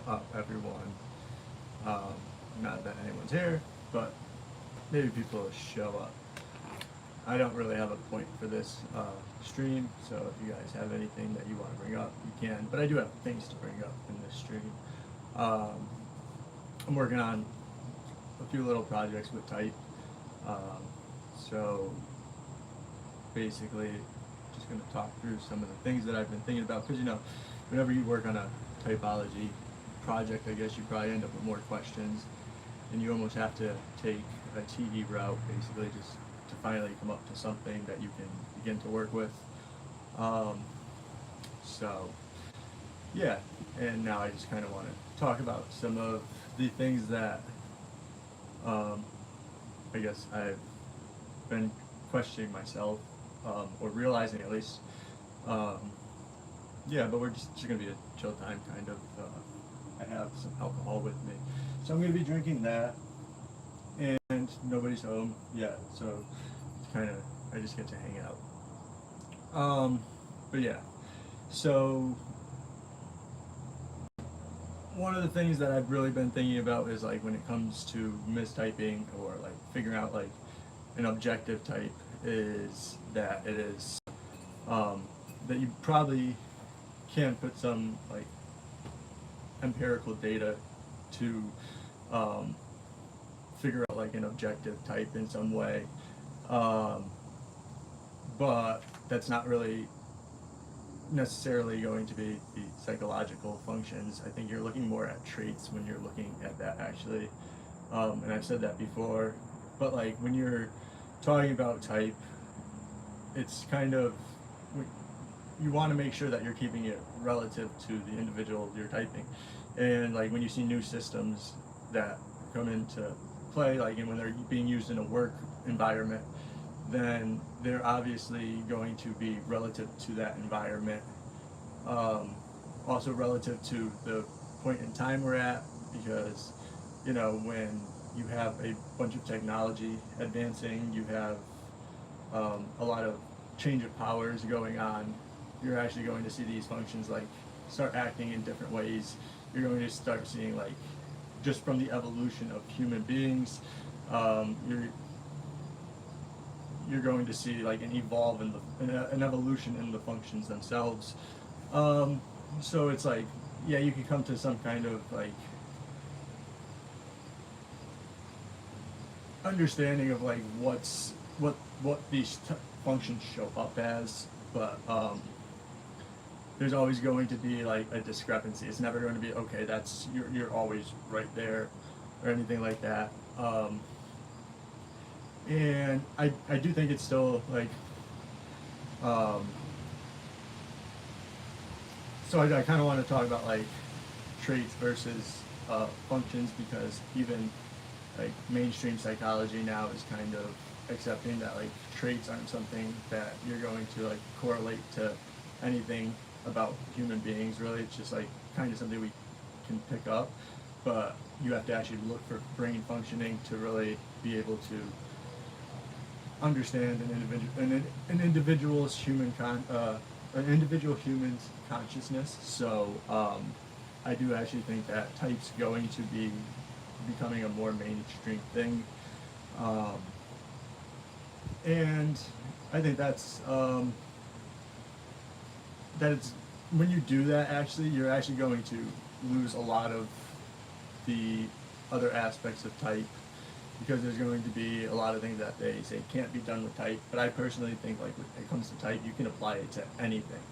up, everyone? Not that anyone's here, but maybe people will show up. I don't really have a point for this stream, so if you guys have anything that you want to bring up, you can. But I do have things to bring up in this stream. I'm working on a few little projects with Type. So basically, just going to talk through some of the things that I've been thinking about. Because, whenever you work on a typology project, I guess you probably end up with more questions. And you almost have to take a TE route, basically, just to finally come up to something that you can begin to work with. So, yeah. And now I just kind of want to talk about some of the things that I guess I've been questioning myself, or realizing at least. Yeah, but we're just going to be a chill time, kind of. I have some alcohol with me. So I'm going to be drinking that, and nobody's home yet, so it's kind of, I just get to hang out. But yeah, so one of the things that I've really been thinking about is like when it comes to mistyping or like figuring out like an objective type, is that it is that you probably can put some like empirical data to figure out like an objective type in some way, but that's not really necessarily going to be the psychological functions. I think you're looking more at traits when you're looking at that, actually. And I've said that before, but like when you're talking about type, it's kind of, you want to make sure that you're keeping it relative to the individual you're typing. And like when you see new systems that come into play, like and when they're being used in a work environment, then they're obviously going to be relative to that environment. Also relative to the point in time we're at, because when you have a bunch of technology advancing, you have a lot of change of powers going on. You're actually going to see these functions like start acting in different ways. You're going to start seeing, like, just from the evolution of human beings, you're going to see like an evolve in an evolution in the functions themselves. So it's like, yeah, you can come to some kind of like understanding of like what these functions show up as, but there's always going to be like a discrepancy. It's never going to be, okay, that's you're always right there or anything like that. And I do think it's still like, so I kind of want to talk about like traits versus functions, because even like mainstream psychology now is kind of accepting that like traits aren't something that you're going to like correlate to anything about human beings, really. It's just like kind of something we can pick up, but you have to actually look for brain functioning to really be able to understand an individual human's consciousness. So I do actually think that type's going to be becoming a more mainstream thing, and I think that's that it's, when you do that, actually you're actually going to lose a lot of the other aspects of type, because there's going to be a lot of things that they say can't be done with type. But I personally think like when it comes to type, you can apply it to anything.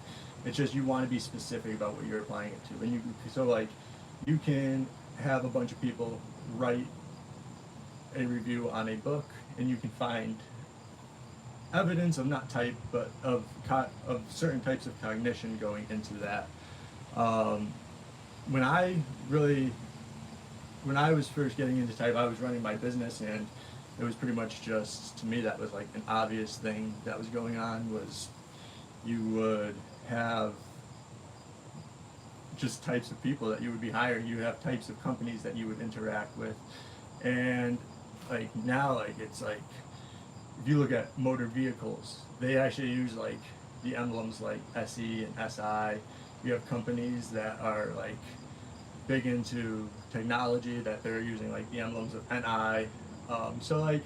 It's just you want to be specific about what you're applying it to. And so like you can have a bunch of people write a review on a book, and you can find evidence of not type, but of certain types of cognition going into that. When I was first getting into type, I was running my business, and it was pretty much just, to me, that was like an obvious thing that was going on. Was you would have just types of people that you would be hiring. You have types of companies that you would interact with, and like now, like it's like, if you look at motor vehicles, they actually use like the emblems like SE and SI. You have companies that are like big into technology, that they're using like the emblems of NI. So like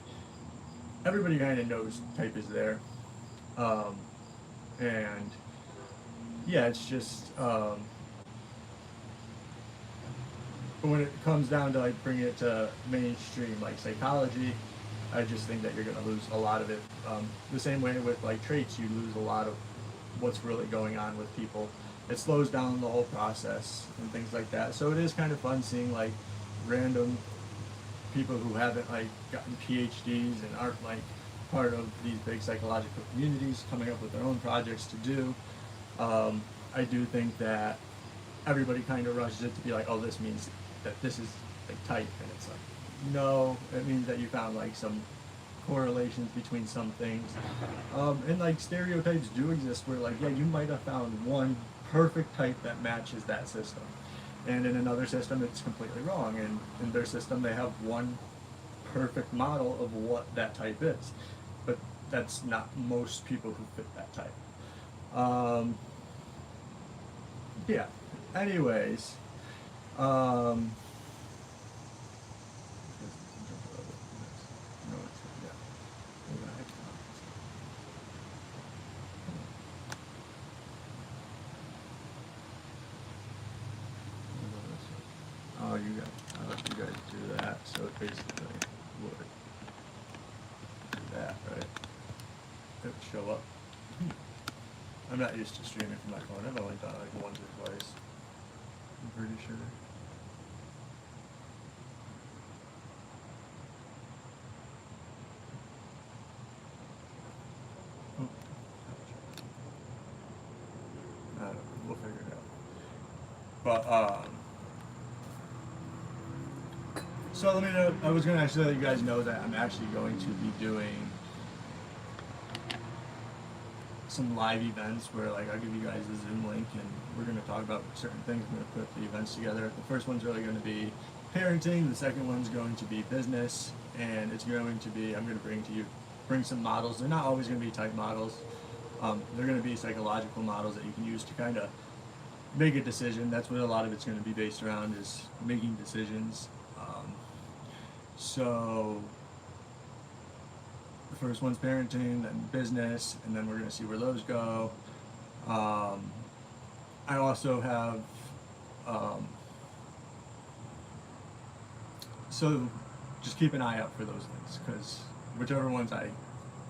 everybody kind of knows type is there, um, and yeah, it's just. But when it comes down to like bringing it to mainstream like psychology, I just think that you're gonna lose a lot of it. The same way with like traits, you lose a lot of what's really going on with people. It slows down the whole process and things like that. So it is kind of fun seeing like random people who haven't like gotten PhDs and aren't like part of these big psychological communities coming up with their own projects to do. I do think that everybody kind of rushes it to be like, oh, this means that this is like type, and it's like, no, it means that you found like some correlations between some things, and like stereotypes do exist where like, yeah, you might have found one perfect type that matches that system, and in another system it's completely wrong, and in their system they have one perfect model of what that type is, but that's not most people who fit that type. um, yeah. Anyways, um, oh, you guys, I let you guys do that, so it basically would do that, right? It would show up. I'm not used to streaming from my phone. I've only done it like once or twice. I'm pretty sure. Oh, I don't know. We'll figure it out. But so let me know. I was gonna actually let you guys know that I'm actually going to be doing some live events where like I'll give you guys a Zoom link and we're going to talk about certain things. I'm going to put the events together. The first one's really going to be parenting. The second one's going to be business, and it's going to be, I'm going to bring some models. They're not always going to be type models. They're going to be psychological models that you can use to kind of make a decision. That's what a lot of it's going to be based around, is making decisions. So the first one's parenting, then business, and then we're going to see where those go. I also have, so just keep an eye out for those links, because whichever ones I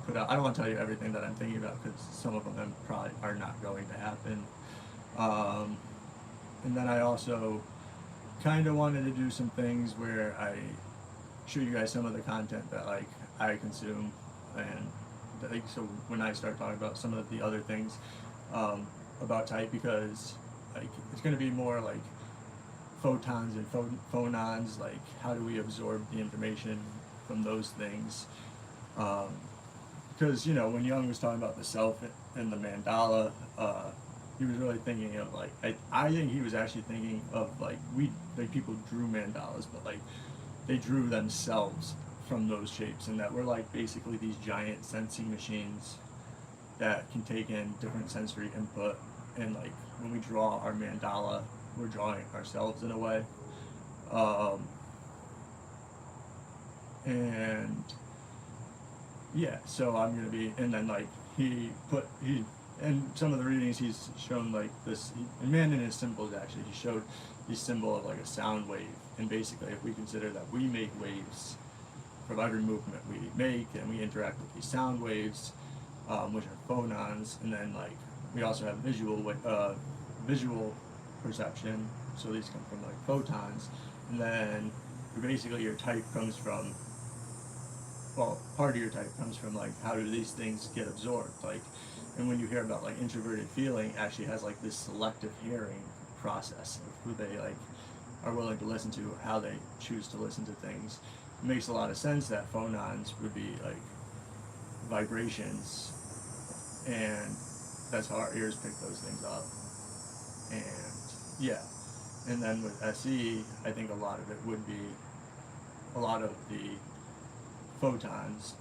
put out, I don't want to tell you everything that I'm thinking about, because some of them probably are not going to happen. And then I also kind of wanted to do some things where I show you guys some of the content that like I consume, and like, so when I start talking about some of the other things about type, because like it's going to be more like photons and phonons, like how do we absorb the information from those things, because you know when Jung was talking about the self and the mandala, he was really thinking of like, I think he was actually thinking of like people drew mandalas, but like they drew themselves from those shapes, and that we're like basically these giant sensing machines that can take in different sensory input, and like when we draw our mandala, we're drawing ourselves in a way. And yeah, so I'm gonna be, and then like he and some of the readings he's shown like this, and man in his symbols actually, he showed the symbol of like a sound wave, and basically if we consider that we make waves from every movement we make, and we interact with these sound waves, which are phonons, and then like we also have visual perception, so these come from like photons, and then basically your type comes from, well, part of your type comes from like how do these things get absorbed, like, and when you hear about like introverted feeling, actually has like this selective hearing process of who they like are willing to listen to, or how they choose to listen to things. It makes a lot of sense that phonons would be like vibrations, and that's how our ears pick those things up. And yeah, and then with SE, I think a lot of it would be a lot of the photons.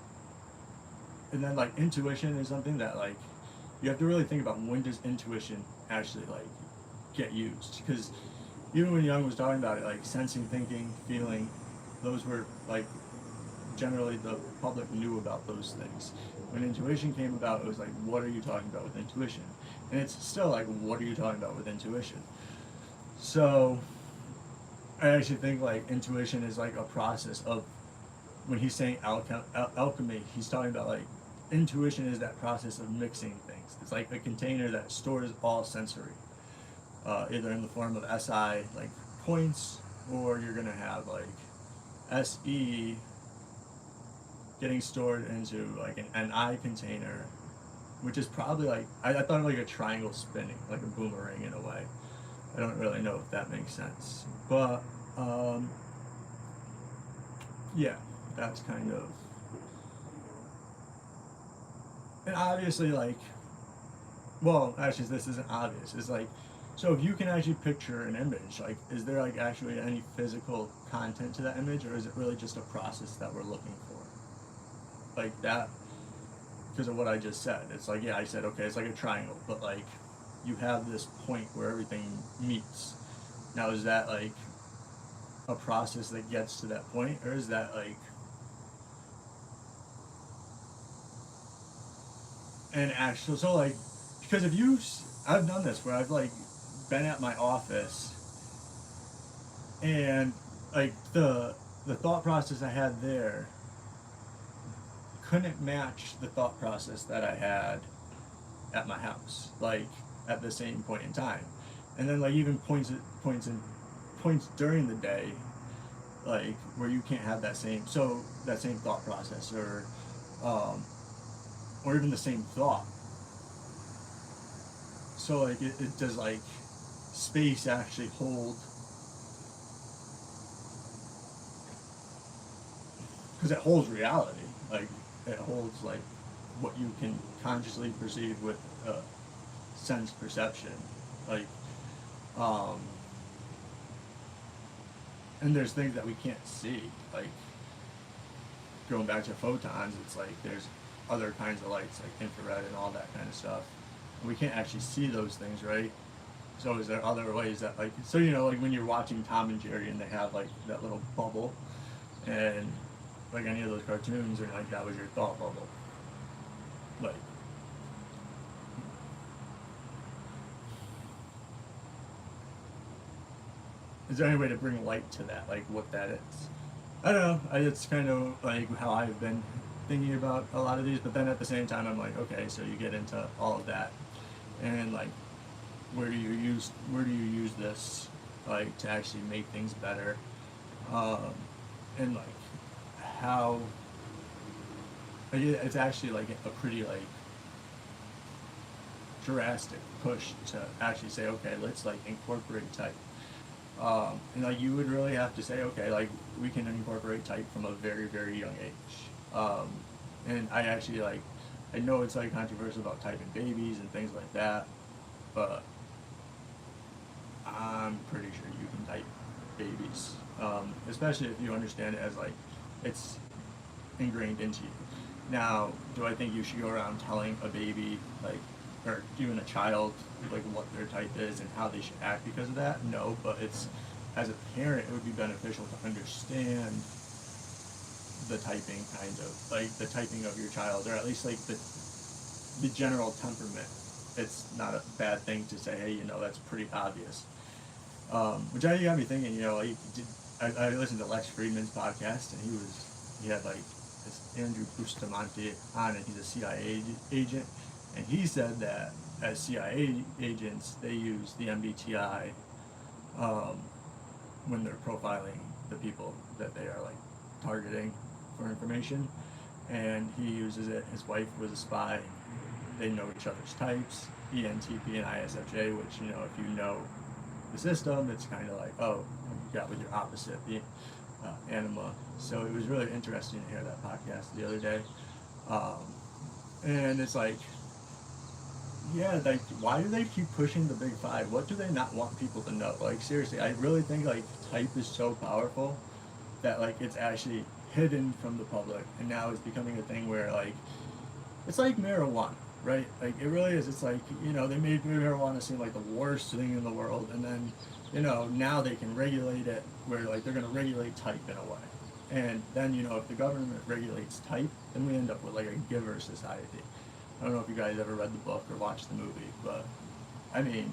And then like intuition is something that like you have to really think about, when does intuition actually like get used, because even when Jung was talking about it, like sensing, thinking, feeling, those were like generally the public knew about those things. When intuition came about, it was like, what are you talking about with intuition? And it's still like, what are you talking about with intuition? So I actually think like intuition is like a process of, when he's saying alchemy, he's talking about like intuition is that process of mixing things. It's like a container that stores all sensory, either in the form of SI, like points, or you're gonna have like SE getting stored into like an I container, which is probably like, I thought of like a triangle spinning, like a boomerang in a way. I don't really know if that makes sense, but um, yeah, that's kind of, and obviously like, well, actually this isn't obvious. It's like, so if you can actually picture an image, like, is there like actually any physical content to that image, or is it really just a process that we're looking for? Like that, because of what I just said. It's like, yeah, I said, okay, it's like a triangle, but like you have this point where everything meets. Now, is that like a process that gets to that point, or is that like an actual, so like, because if you, I've done this where I've like been at my office and like the thought process I had there couldn't match the thought process that I had at my house, like at the same point in time. And then like even points during the day, like where you can't have that same, so that same thought process, um, or even the same thought. So like it does like space actually hold, because it holds reality, like it holds like what you can consciously perceive with sense perception, like um, and there's things that we can't see, like going back to photons, it's like there's other kinds of lights like infrared and all that kind of stuff, and we can't actually see those things, right? So is there other ways that like, so you know, like when you're watching Tom and Jerry and they have like that little bubble, and like any of those cartoons, or like that was your thought bubble, like, is there any way to bring light to that, like what that is? I don't know. It's kind of like how I've been thinking about a lot of these, but then at the same time, I'm like, okay, so you get into all of that, and like, where do you use this, like to actually make things better, um, and like how, like, it's actually like a pretty like drastic push to actually say, okay, let's like incorporate type. And like you would really have to say, okay, like we can incorporate type from a very, very young age. And I actually like, I know it's like controversial about typing babies and things like that, but I'm pretty sure you can type babies, especially if you understand it as like it's ingrained into you. Now, do I think you should go around telling a baby, like, or even a child, like what their type is and how they should act because of that? No, but it's, as a parent, it would be beneficial to understand the typing, kind of like the typing of your child, or at least like the general temperament. It's not a bad thing to say, hey, you know, that's pretty obvious. Which I got me thinking, you know, like, I listened to Lex Friedman's podcast, and he had like this Andrew Bustamante on it. He's a CIA agent, and he said that as CIA agents, they use the MBTI um, when they're profiling the people that they are like targeting for information, and he uses it. His wife was a spy. They know each other's types, ENTP and ISFJ, which, you know, if you know the system, it's kind of like, oh, you got with your opposite, the anima. So it was really interesting to hear that podcast the other day. Um, and it's like, yeah, like, why do they keep pushing the big five? What do they not want people to know? Like, seriously, I really think, like, type is so powerful that, like, it's actually hidden from the public. And now it's becoming a thing where, like, it's like marijuana. right? Like it really is. It's like, you know, they made marijuana seem like the worst thing in the world, and then, you know, now they can regulate it where like they're going to regulate type in a way, and then, you know, if the government regulates type, then we end up with like a giver society. I don't know if you guys ever read the book or watched the movie, but I mean,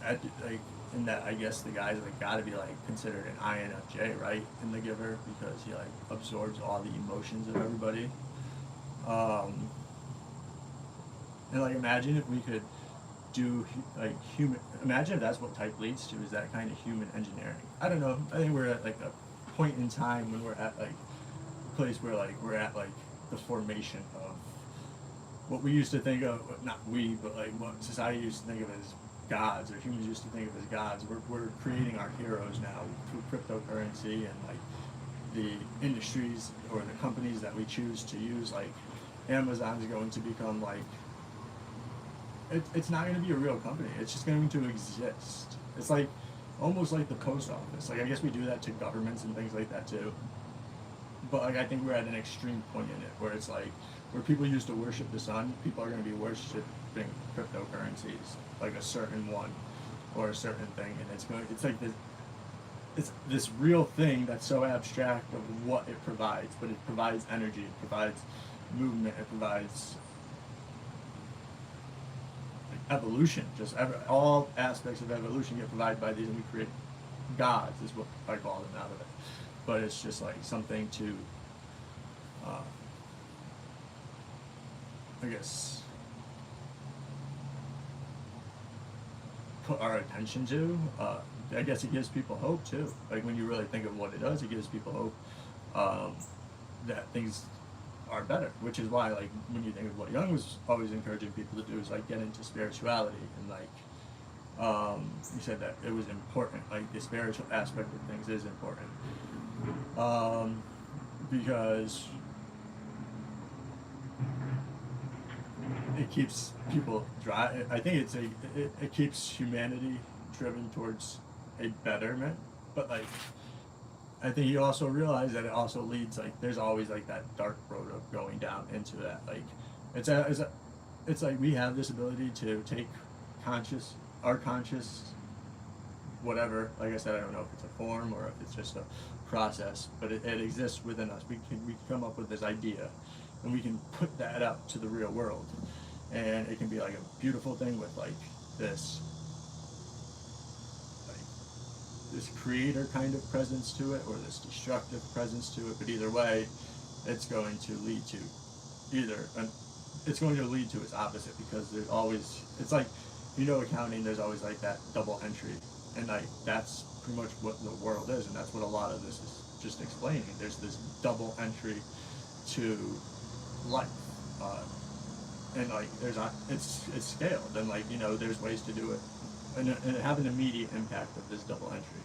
like in that, I guess the guy's like got to be like considered an INFJ, right, in the giver, because he like absorbs all the emotions of everybody. Um, and like imagine if we could do like human. Imagine if that's what type leads to, is that kind of human engineering. I don't know. I think we're at like a point in time when we're at like a place where like we're at like the formation of what we used to think of, not we, but like what society used to think of as gods, or humans used to think of as gods. We're creating our heroes now through cryptocurrency and like the industries or the companies that we choose to use. Like Amazon is going to become like, it's not going to be a real company. It's just going to exist. It's like almost like the post office. Like I guess we do that to governments and things like that too. But like I think we're at an extreme point in it where it's like where people used to worship the sun, people are going to be worshiping cryptocurrencies, like a certain one or a certain thing, and it's like this, it's this real thing that's so abstract of what it provides, but it provides energy, it provides movement, it provides like evolution. Just all aspects of evolution get provided by these, and we create gods, is what I call them out of it. But it's just like something to, uh, I guess, put our attention to. I guess it gives people hope too. Like when you really think of what it does, it gives people hope that things are better. Which is why, like, when you think of what Jung was always encouraging people to do, is like get into spirituality, and like he said that it was important. Like the spiritual aspect of things is important, because it keeps people dry. I think it keeps humanity driven towards a betterment, but like I think you also realize that it also leads, like there's always like that dark road of going down into that. Like it's like we have this ability to take our conscious whatever. Like I said, I don't know if it's a form or if it's just a process, but it exists within us. We can come up with this idea, and we can put that out to the real world, and it can be like a beautiful thing with like this this creator kind of presence to it, or this destructive presence to it. But either way, it's going to lead to it's going to lead to its opposite, because there's always, it's like, you know, accounting, there's always like that double entry, and like that's pretty much what the world is, and that's what a lot of this is just explaining. There's this double entry to life, and like it's scaled, and like, you know, there's ways to do it, and have an immediate impact of this double entry.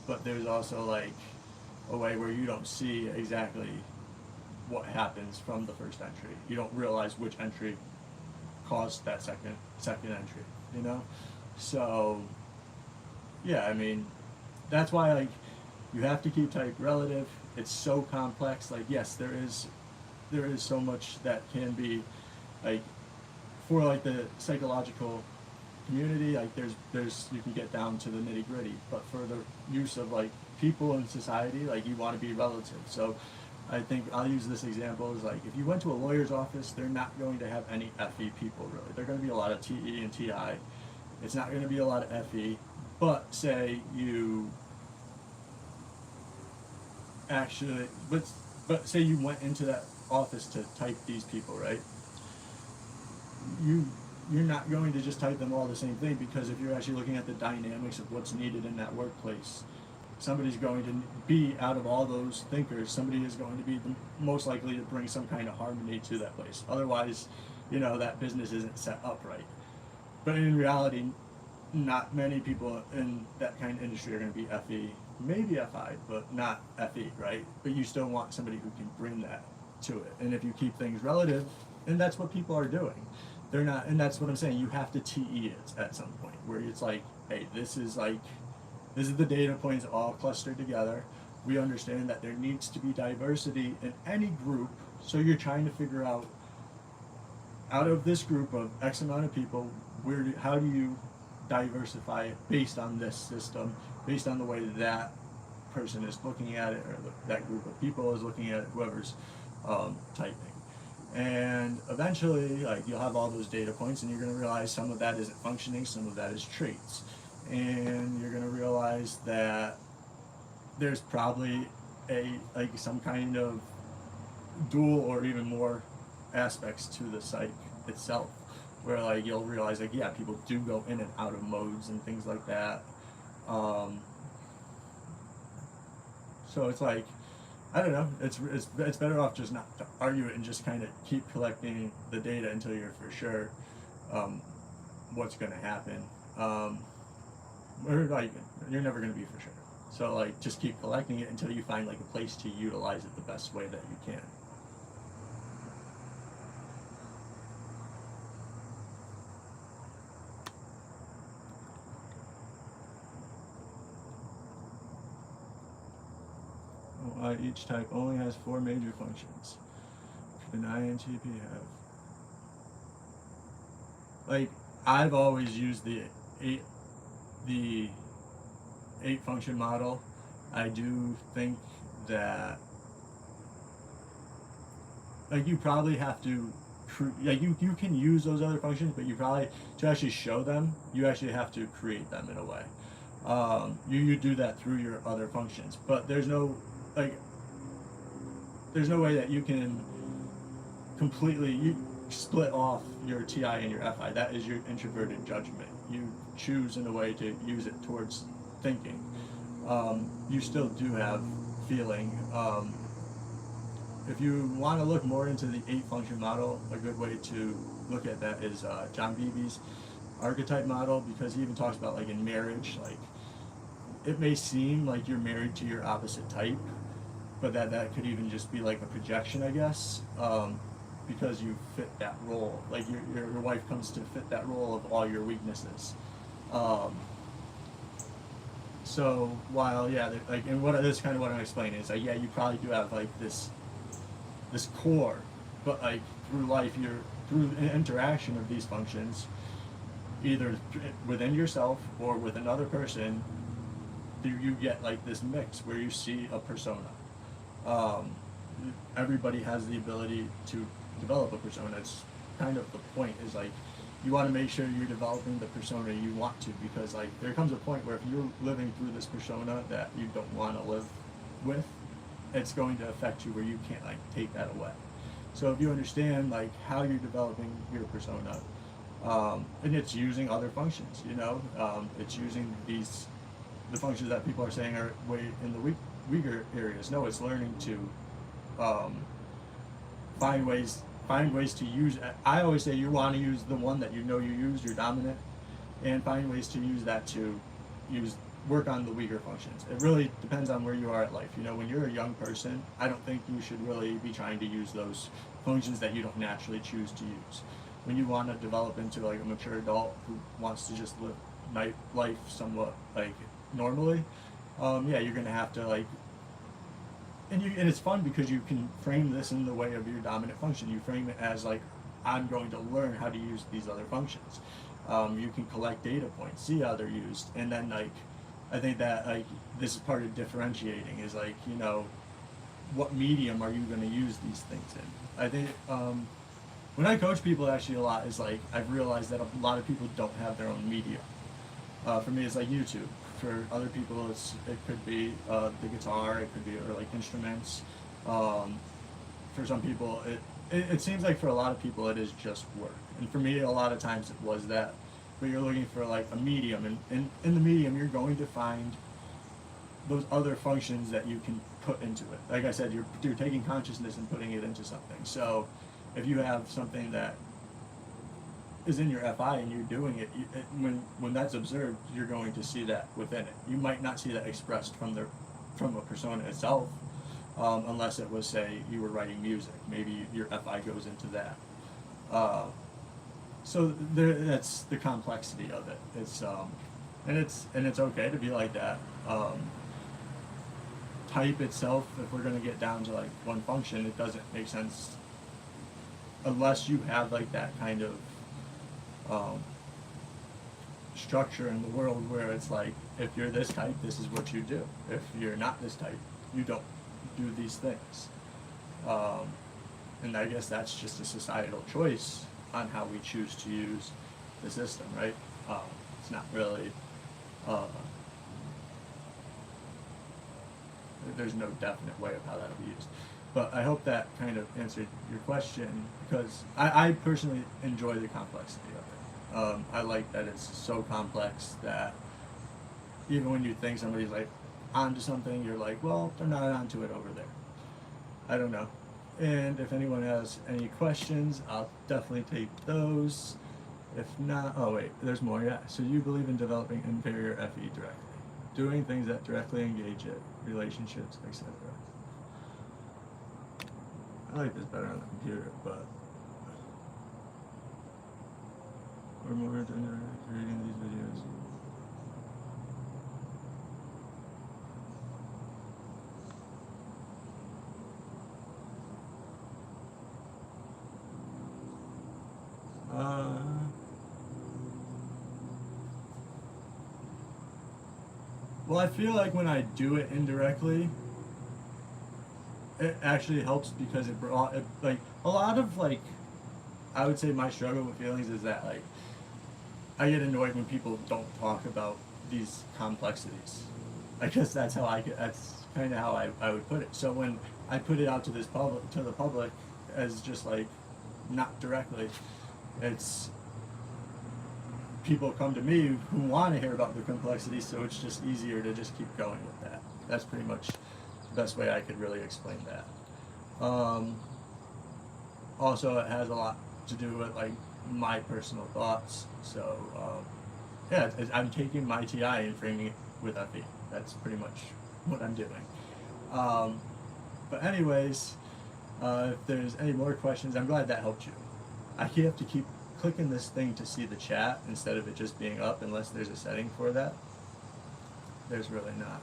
But there's also like a way where you don't see exactly what happens from the first entry. You don't realize which entry caused that second entry, you know? So yeah, I mean, that's why like you have to keep type relative. It's so complex. Like yes, there is so much that can be like, for like the psychological community, like there's you can get down to the nitty gritty, but for the use of like people in society, like you want to be relative. So I think I'll use this example as like, if you went to a lawyer's office, they're not going to have any FE people really. They're going to be a lot of TE and TI. It's not going to be a lot of FE. But say you actually, but say you went into that office to type these people, right? You're not going to just type them all the same thing, because if you're actually looking at the dynamics of what's needed in that workplace, somebody's going to be, out of all those thinkers, somebody is going to be the most likely to bring some kind of harmony to that place. Otherwise, you know, that business isn't set up right. But in reality, not many people in that kind of industry are going to be FE, maybe FI, but not FE, right? But you still want somebody who can bring that to it. And if you keep things relative, and that's what people are doing. They're not, and that's what I'm saying, you have to TE it at some point, where it's like, hey, this is the data points all clustered together. We understand that there needs to be diversity in any group, so you're trying to figure out out of this group of X amount of people, how do you diversify it based on this system, based on the way that person is looking at it, or that group of people is looking at it, whoever's typing. And eventually, like, you'll have all those data points, and you're going to realize some of that isn't functioning, some of that is traits, and you're going to realize that there's probably some kind of dual or even more aspects to the psych itself, where like you'll realize like, yeah, people do go in and out of modes and things like that. So it's like, I don't know, it's better off just not to argue it and just kind of keep collecting the data until you're for sure what's going to happen. Or like, you're never going to be for sure. So like, just keep collecting it until you find like a place to utilize it the best way that you can. Each type only has 4 major functions. An INTP have. Like, I've always used the eight function model. I do think that like you probably have to like you can use those other functions, but you probably, to actually show them, you actually have to create them in a way. You do that through your other functions, but there's no way that you can completely split off your TI and your FI. That is your introverted judgment. You choose in a way to use it towards thinking. You still do have feeling. If you want to look more into the 8-function model, a good way to look at that is John Beebe's archetype model, because he even talks about like in marriage, like it may seem like you're married to your opposite type, but that could even just be like a projection, I guess, because you fit that role. Like your wife comes to fit that role of all your weaknesses. So while like, and what this is kind of what I'm explaining is like, yeah, you probably do have like this core, but like through life, through an interaction of these functions, either within yourself or with another person, you get like this mix where you see a persona. Everybody has the ability to develop a persona. It's kind of the point, is like you want to make sure you're developing the persona you want to, because like there comes a point where if you're living through this persona that you don't want to live with, it's going to affect you where you can't like take that away. So if you understand like how you're developing your persona, and it's using other functions, it's using the functions that people are saying are way in the weaker areas. No, it's learning to find ways to use. I always say you want to use the one that you use, your dominant, and find ways to use that to work on the weaker functions. It really depends on where you are at life. When you're a young person, I don't think you should really be trying to use those functions that you don't naturally choose to use. When you want to develop into like a mature adult who wants to just live life somewhat like normally, you're gonna have to like, and it's fun because you can frame this in the way of your dominant function. You frame it as like, I'm going to learn how to use these other functions. You can collect data points, see how they're used, and then like, I think that like this is part of differentiating, is like, what medium are you going to use these things in? I think when I coach people actually a lot, is like I've realized that a lot of people don't have their own medium. For me, it's like YouTube. For other people, it could be the guitar, it could be or like instruments. For some people, it seems like for a lot of people it is just work, and for me a lot of times it was that. But you're looking for like a medium, and in the medium you're going to find those other functions that you can put into it. Like I said, you're taking consciousness and putting it into something. So if you have something that is in your FI and you're doing it, when that's observed, you're going to see that within it. You might not see that expressed from a persona itself, unless it was, say, you were writing music. Maybe your FI goes into that. So that's the complexity of it. It's and it's okay to be like that. Type itself, if we're going to get down to like one function, it doesn't make sense unless you have like that kind of um, structure in the world where it's like, if you're this type, this is what you do. If you're not this type, you don't do these things. Um, and I guess that's just a societal choice on how we choose to use the system, right? It's not really, uh, there's no definite way of how that'll be used. But I hope that kind of answered your question, because I personally enjoy the complexity of it. I like that it's so complex that even when you think somebody's like onto something, you're like, well, they're not onto it over there. I don't know. And if anyone has any questions, I'll definitely take those. If not, oh wait, there's more, yeah. So you believe in developing inferior FE directly, doing things that directly engage it, relationships, etc. I like this better on the computer, but we're more into reading these videos. Well, I feel like when I do it indirectly, it actually helps, because it brought it, like, a lot of, like, I would say my struggle with feelings is that, like, I get annoyed when people don't talk about these complexities. I guess that's how that's kind of how I would put it. So when I put it out to the public as just like, not directly, it's, people come to me who want to hear about the complexities, so it's just easier to just keep going with that. That's pretty much the best way I could really explain that. Also, it has a lot to do with like my personal thoughts. So yeah, I'm taking my TI and framing it with FE. That's pretty much what I'm doing. But anyways, if there's any more questions, I'm glad that helped you. I have to keep clicking this thing to see the chat instead of it just being up, unless there's a setting for that. There's really not.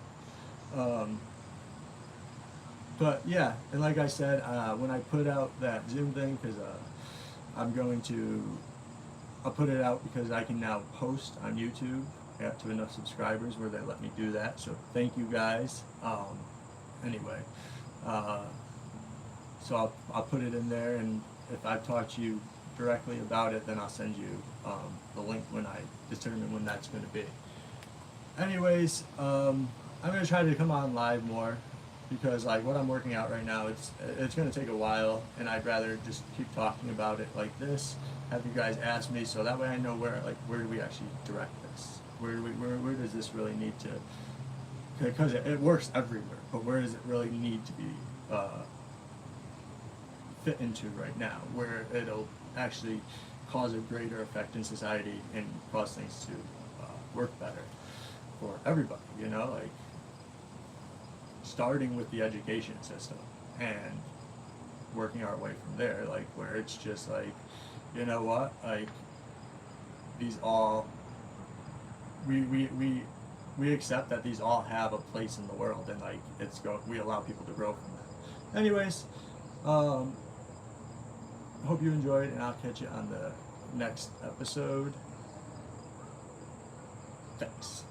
But yeah, and like I said, when I put out that Zoom thing, because I'll put it out because I can now post on YouTube. I got to enough subscribers where they let me do that, so thank you guys. Anyway, so I'll put it in there, and if I talk to you directly about it, then I'll send you the link when I determine when that's going to be. Anyways, I'm going to try to come on live more, because like what I'm working out right now, it's going to take a while, and I'd rather just keep talking about it like this, have you guys ask me, so that way I know where do we actually direct this, where does this really need to, because it works everywhere, but where does it really need to be fit into right now, where it'll actually cause a greater effect in society and cause things to work better for everybody, you know, like starting with the education system and working our way from there, like where it's just like, you know what, like these all, we accept that these all have a place in the world, and like we allow people to grow from that. Anyways, hope you enjoyed, and I'll catch you on the next episode. Thanks.